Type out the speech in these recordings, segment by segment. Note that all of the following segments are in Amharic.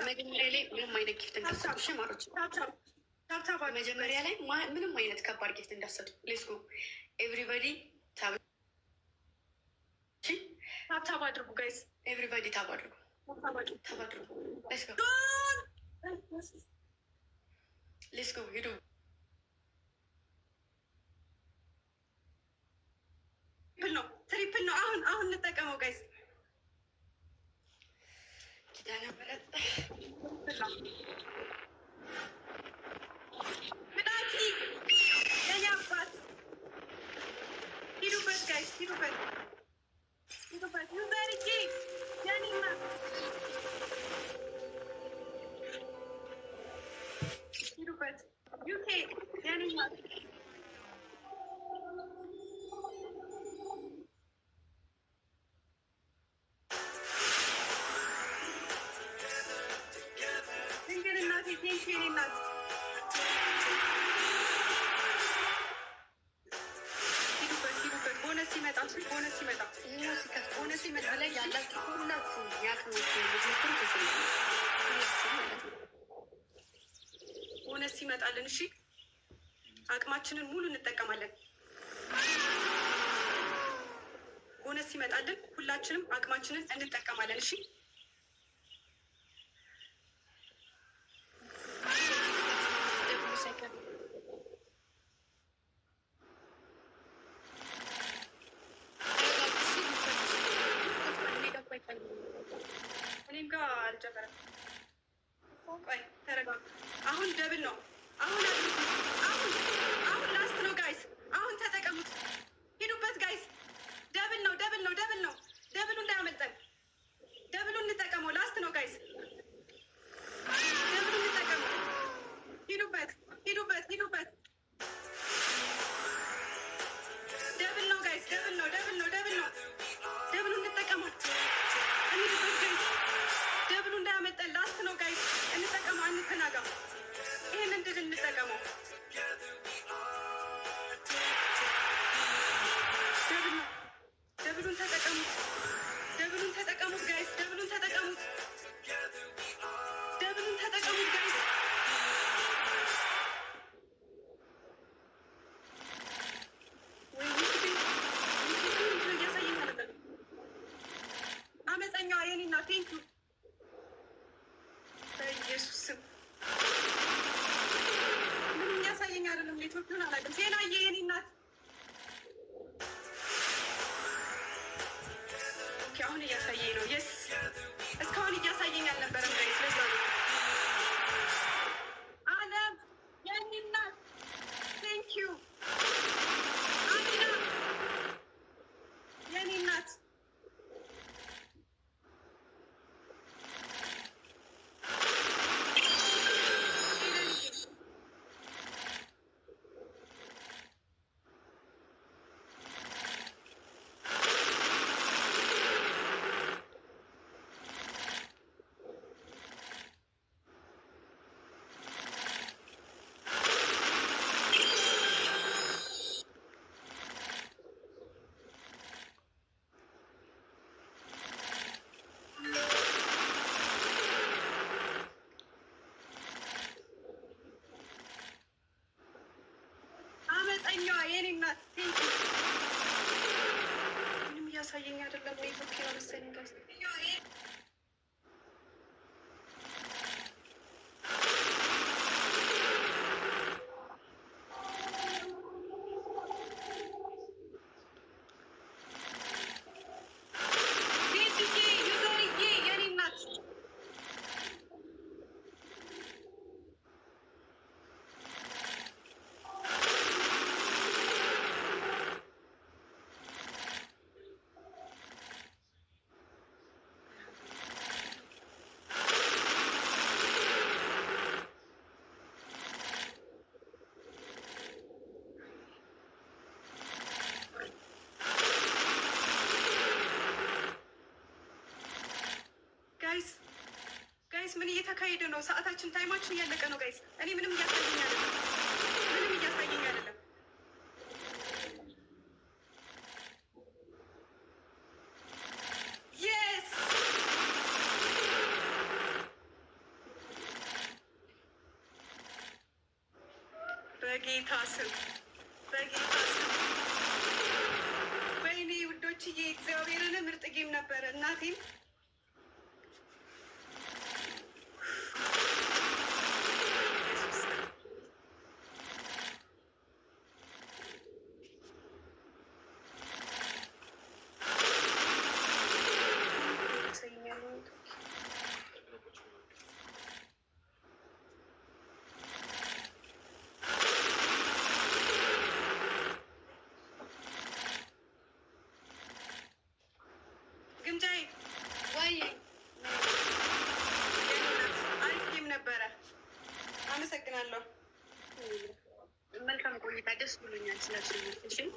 መጀመሪያ ላይ ምንም አይነት ጊፍት እንዳሰጡ ማሮች መጀመሪያ ላይ ምንም አይነት ከባድ ጊፍት እንዳሰጡ ሌስጎ ኤቭሪባዲ ታብ አድርጉ ጋይስ፣ ኤቭሪባዲ ታብ አድርጉ፣ ታብ አድርጉ። ሌስጎ ሂዱ። ትሪፕል ነው። አሁን እንጠቀመው ጋይስ። ኪዳነ ምሕረት ምናቲ የኔ አባት ሂዱበት ጋይስ፣ ሂዱበት ዩዘርዬ የኔ እናት ሂዱበት ዩኬ የኔ እናት ቦነስ ይመጣልን። እሺ አቅማችንን ሙሉ እንጠቀማለን። ቦነስ ይመጣልን፣ ሁላችንም አቅማችንን እንጠቀማለን። እሺ እኔም ጋር አልጀመረም። ቆይ ተረጋጋ። አሁን ደብል ነው። አሁን ላስት ነው ጋይስ። አሁን ተጠቀሙት፣ ሂዱበት ጋይስ። ደብል ነው። ደብሉ እንዳያመልጠን። ደብሉ እንጠቀመው። ላስት ነው ጋይስ። ደብሉ እንጠቀመው። ሂዱበት። ደብል ነው ጋይስ። ደብል ነው። ደብሉ እንጠቀመው። እንሂድበት ጋይስ። ደብሉ እንዳያመልጠን። ላስት ነው ጋይስ። እንጠቀመው፣ አንዘናጋ። ይህንን ድል እንጠቀመው። ደብሉን ተጠቀሙት ጋይስ። ደብሉን ተጠቀሙት ጋይስ። እያሳየኝ አይደለም። አመፀኛዋ የኔና ቴንኪ በኢየሱስ ስም ምንም እያሳየኝ አይደለም። ኔትወርክን አላውቅም። ዜናዬ የኔ እናት አሁን እያሳየኝ ነው። የስ እስካሁን እያሳየኝ አልነበረም ጋይስ። ለዛ ነው አለም የኔ እናት ቴንኪዩ አሚና የኔ እናት የኔ እናት ቴንኪ። ምንም እያሳየኝ አይደለም። ኔትወርክ ነው መሰለኝ ጋይስ። ጋይስ ምን እየተካሄደ ነው? ሰዓታችን ታይማችን እያለቀ ነው ጋይስ። እኔ ምንም እያሳየኝ አይደለም። የስ በጌታ ስም በጌታ ስም። ወይኔ ውዶችዬ እግዚአብሔርን ምርጥ ጌም ነበረ እናቴን ግምጃዬ ወይ አሪፍ ጌም ነበረ። አመሰግናለሁ። መልካም ቆይታ። ደስ ብሎኛል ስላልሽኝ።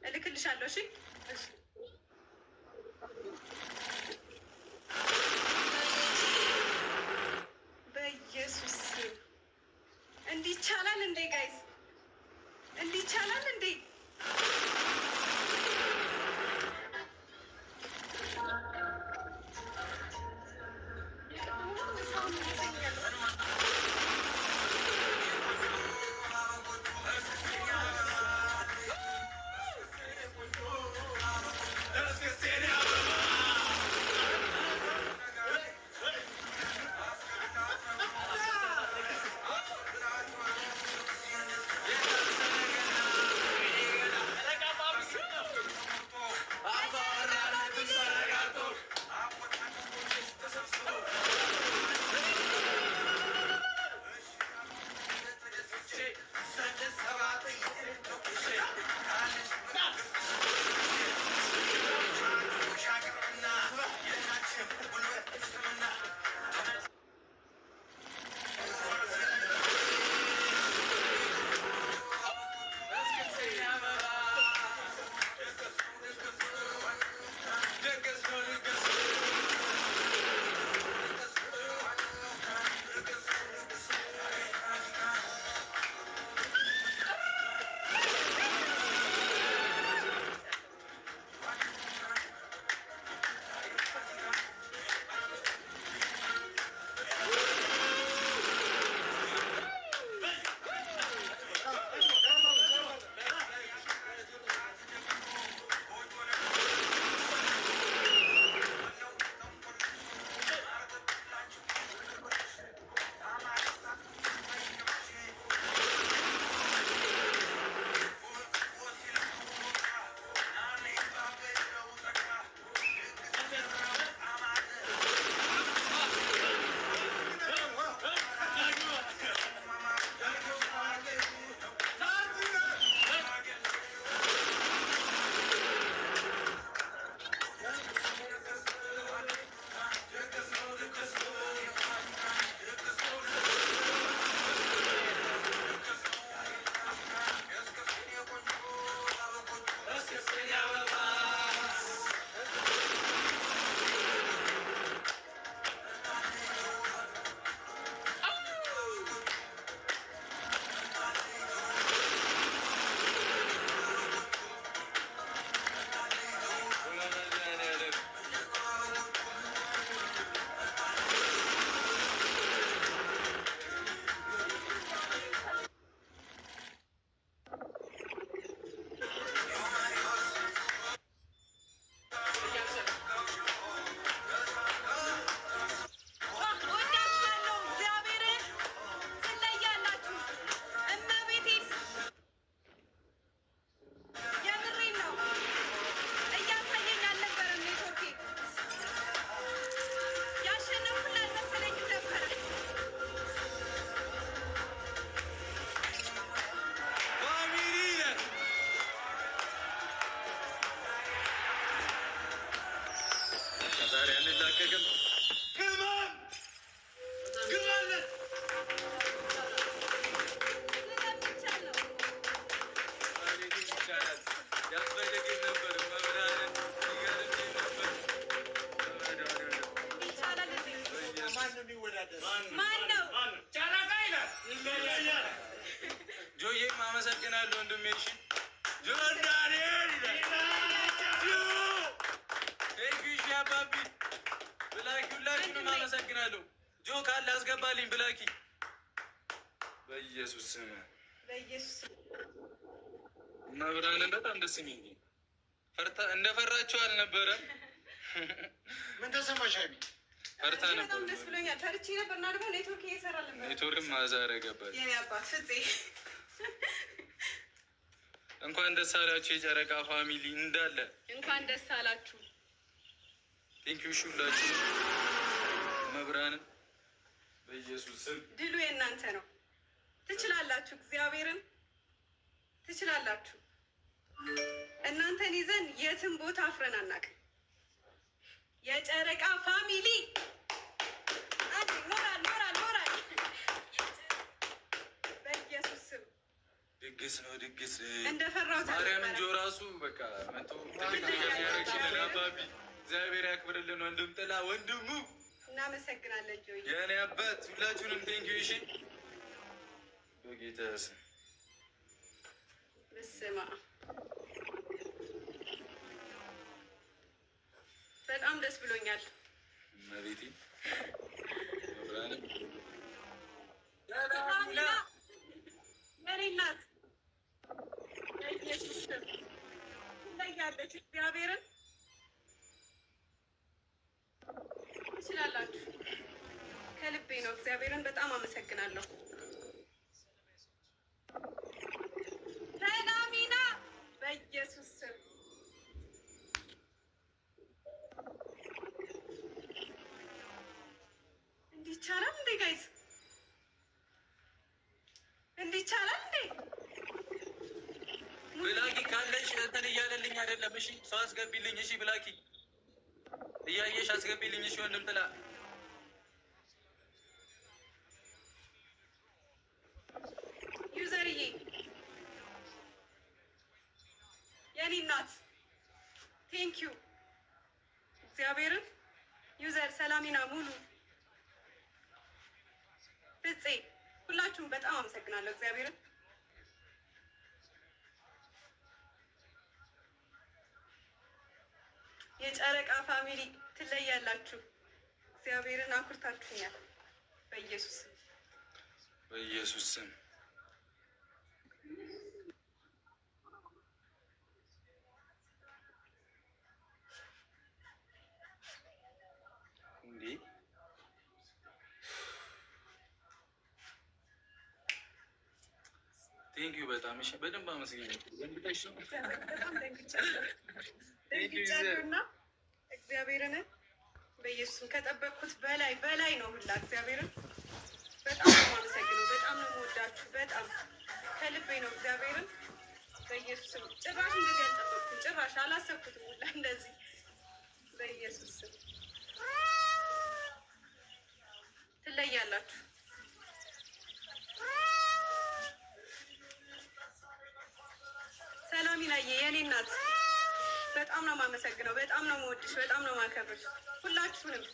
እልክልሻለሁ። እሺ በኢየሱስ እንዲህ ይቻላል እንዴ ጋይዝ? እንዲህ ይቻላል እንዴ? ጆዬም አመሰግናለሁ ወንድሜ። አባቢ ብላክ ሁላችሁንም አመሰግናለሁ። ጆ ካለ አስገባልኝ ብላኪ በኢየሱስ ስም በኢየሱስ መብራንን በጣም ደስ የሚል እንደፈራችሁ አልነበረ። ምን ተሰማሽ ሀይሚ? ፈርታ ነበር። በጣም ደስ ብሎኛል። ፈርቼ ነበር እና ደግሞ ኔትወርክ እየሰራል ነበር። ኔትወርክም ማዛረ ገባል። የኔ አባት ፍፄ እንኳን ደስ አላችሁ የጨረቃ ፋሚሊ እንዳለ እንኳን ደስ አላችሁ። ቴንኪዩ ሹላችሁ መብራንን በኢየሱስ ስም ድሉ የእናንተ ነው። ትችላላችሁ፣ እግዚአብሔርን ትችላላችሁ። እናንተን ይዘን የትም ቦታ አፍረን አናውቅም። የጨረቃ ፋሚሊ ሞራል ሞራል ሞራል በኢየሱስ ስም ድግስ ነው ድግስ። እንደፈራሁት ማርያምን ጆ ራሱ በቃ መቶ ትልቅ ነገር ያደረግሽልን አባቢ እግዚአብሔር ያክብርልን። ወንድም ጥላ ወንድሙ እናመሰግናለን። ጆይ የእኔ አባት ሁላችሁንም ቴንኪዩ። እሺ በጌታ ስም በስመ አብ በጣም ደስ ብሎኛል። መቤቴ መብራንም የኔ እናት በኢየሱስ ስም ትለያለች። እግዚአብሔርን ትችላላችሁ። ከልቤ ነው። እግዚአብሔርን በጣም አመሰግናለሁ። ሰላሚና በኢየሱስ ስም እንዲህ ይቻላል እንዴ ጋይዝ? እንዲህ ይቻላል እንዴ? ብላኪ ካለሽ እንትን እያለልኝ አይደለም። እሺ ሰው አስገቢልኝ። እሺ ብላኪ እያየሽ አስገቢልኝ። እሺ ወንድም ጥላ ዩዘርዬ የኔ እናት ቴንኪዩ እግዚአብሔርን ዩዘር ሰላሚና ሙሉ ፍፄ ሁላችሁም በጣም አመሰግናለሁ። እግዚአብሔርን የጨረቃ ፋሚሊ ትለያላችሁ። እግዚአብሔርን አኩርታችሁኛል። በኢየሱስ ስም በኢየሱስ ስም እንዴ ቴንኪዩ በጣም እሺ። በደንብ አመስገኝ። በጣም ደንግጫለሁ እና እግዚአብሔርን በኢየሱስም ከጠበቅኩት በላይ ነው ሁላ። እግዚአብሔርን በጣም ነው የማመሰግነው። በጣም ነው የምወዳችሁ። በጣም ከልቤ ነው። እግዚአብሔርን በኢየሱስም ጭራሽ እንደዚህ አልጠበቅኩም። ጭራሽ አላሰብኩትም ሁላ እንደዚህ። በኢየሱስም ትለያላችሁ። ሰላሚናዬ የኔ እናት በጣም ነው የማመሰግነው። በጣም ነው የምወድሽ። በጣም ነው የማከብርሽ ሁላችሁንም።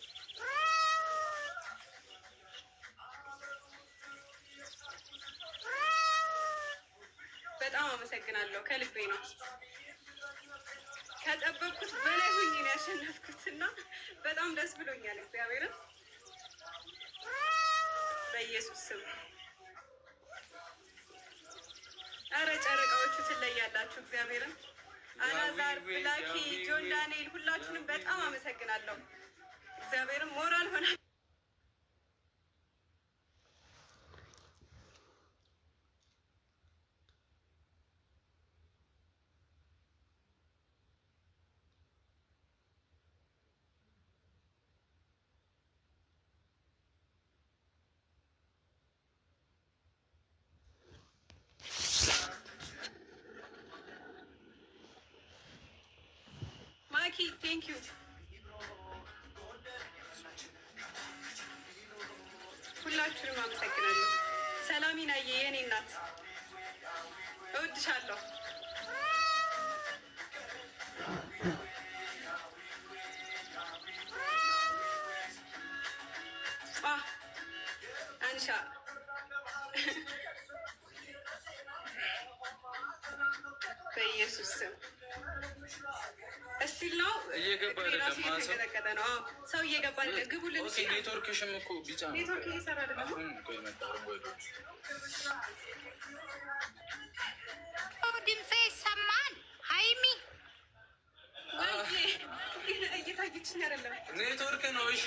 በጣም አመሰግናለሁ። ከልቤ ነው። ከጠበቅኩት በላይ ሆኜ ነው ያሸነፍኩት እና በጣም ደስ ብሎኛል። እግዚአብሔርን በኢየሱስ ስም አረ ጨረቃዎቹ ትለያላችሁ። እግዚአብሔርን አላዛር፣ ብላኪ፣ ጆን፣ ዳንኤል ሁላችሁንም በጣም አመሰግናለሁ። እግዚአብሔርን ሞራል ሆና ማኪ ቴንክ ዩ ሁላችሁንም አመሰግናለሁ። ሰላሚናዬ የኔ እናት እወድሻለሁ። አንሻ በኢየሱስ ስም እስቲል ነው እየገባ አይደለም። ሰው እየገባ ግቡልን። ኔትወርክሽም እኮ ቢጫ ነው። ኔትወርክ እየሰራ አይደለም። ድምፅ ይሰማል። ሀይሚ እየታየችኝ አይደለም። ኔትወርክ ነው። እሺ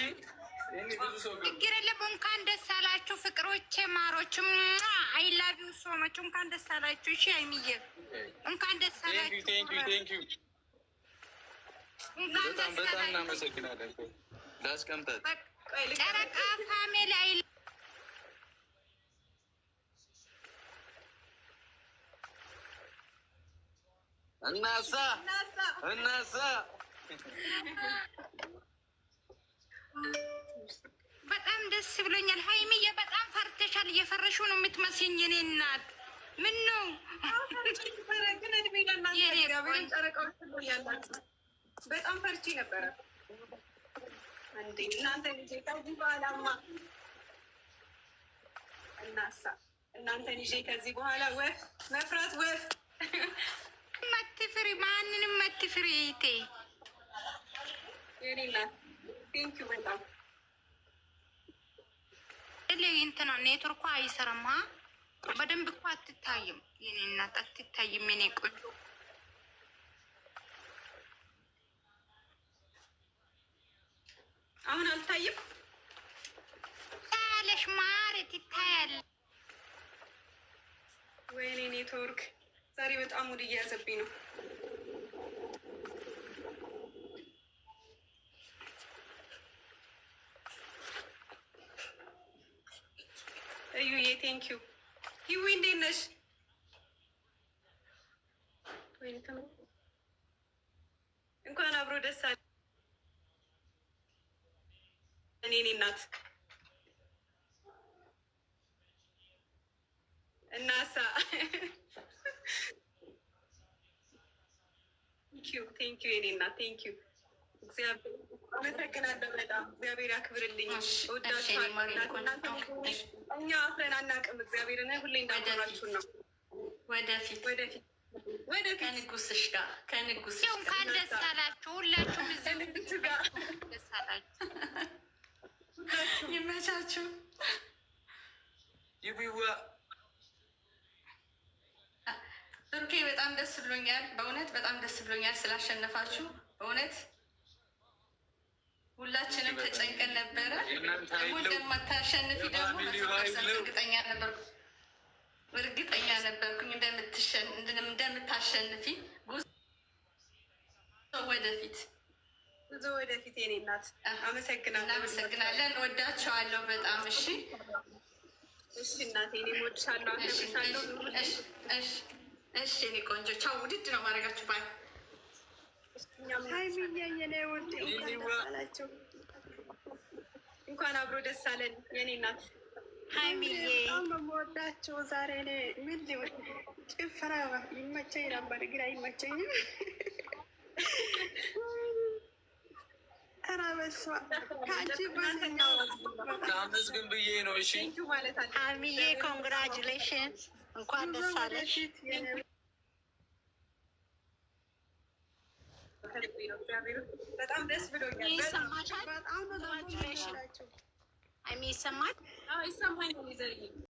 ችግር የለም። እንኳን ደስ አላችሁ ፍቅሮቼ፣ ማሮችም አይ ላቭ ዩ ሶ ማች። እንኳን ደስ አላችሁ። እሺ ሀይሚዬ እንኳን ደስ አላችሁ። በጣም እናመሰግናለን። ላስቀምጣት ጨረቃ ፋሚሊ አይ እናሳ በጣም ደስ ብሎኛል። ሀይሚዬ በጣም ፈርተሻል። እየፈረሹ ነው የምትመስኝ የኔ እናት። ምን ነው በጣም ፈርቼ ነበረ። እንዴ እናንተ ልጅ ከዚህ በኋላማ እናንተን ይዤ ከዚህ በኋላ ወፍ መፍራት ወፍ መትፍሪ ማንንም መትፍሪ ይቴ የኔ እናት ቴንኪው በጣም እንትና ኔትወርኩ አይሰራም። በደንብ እኮ አትታይም የኔ እናት አትታይም የኔ ቆንጆ። አሁን አልታይም ታለሽ ማረት ይታያል። ወይኔ ኔትወርክ ዛሬ በጣም ሙድ እየያዘብኝ ነው። እዩዬ ቴንኪው። ይዊ እንዴት ነሽ? እንኳን አብሮ ደስ አለ። እኔ እናት እናሳ ቴንኪው የኔ እናት ቴንኪው። እግዚአብሔር አመሰግናለሁ በጣም እግዚአብሔር ያክብርልኝ። እወዳችኋለሁ። እኛ አፍረን አናውቅም። እግዚአብሔርን ሁሌ እንዳወራችሁን ነው። ወደፊት ከንጉስሽ ጋር እንኳን ደስ አላችሁ ሁላችሁም። ከንጉስ ጋር ደስ አላችሁ። ይመቻችሁ። ይቢዋ ቱርኬ በጣም ደስ ብሎኛል። በእውነት በጣም ደስ ብሎኛል ስላሸነፋችሁ። በእውነት ሁላችንም ተጨንቀን ነበረ። ደግሞ እንደማታሸንፊ ደግሞ እርግጠኛ ነበርኩኝ እንደምታሸንፊ። ጉዞ ወደፊት የኔ እናት። አመሰግናለሁ። እናመሰግናለን። ወዳቸዋለሁ በጣም። እሺ እናቴ እኔም እወድሻለሁ፣ አከብርሻለሁ። እሺ እኔ ቆንጆ ቻው። ውድድ ነው ማድረጋችሁ ባይ ሀይሚዬ የኔ ውድ እንኳን አብሮ ደስ አለን የኔ እናት። ሀይሚዬ የምወዳቸው ዛሬ እኔ ምን ሊሆን ጭፈራ ይመቸኝ ነበር ግን አይመቸኝም። ኧረ በስመ አብ ከአንቺ ታመስግን ብዬ ነው። እሺ ሀይሚዬ ኮንግራጁሌሽን እንኳን ደስ አለሽ። በጣም ደስ ብሎኛል። ይሰማሻል? ኮንግራጁሌሽን ሀይሚ ይሰማል? ይሰማኛል።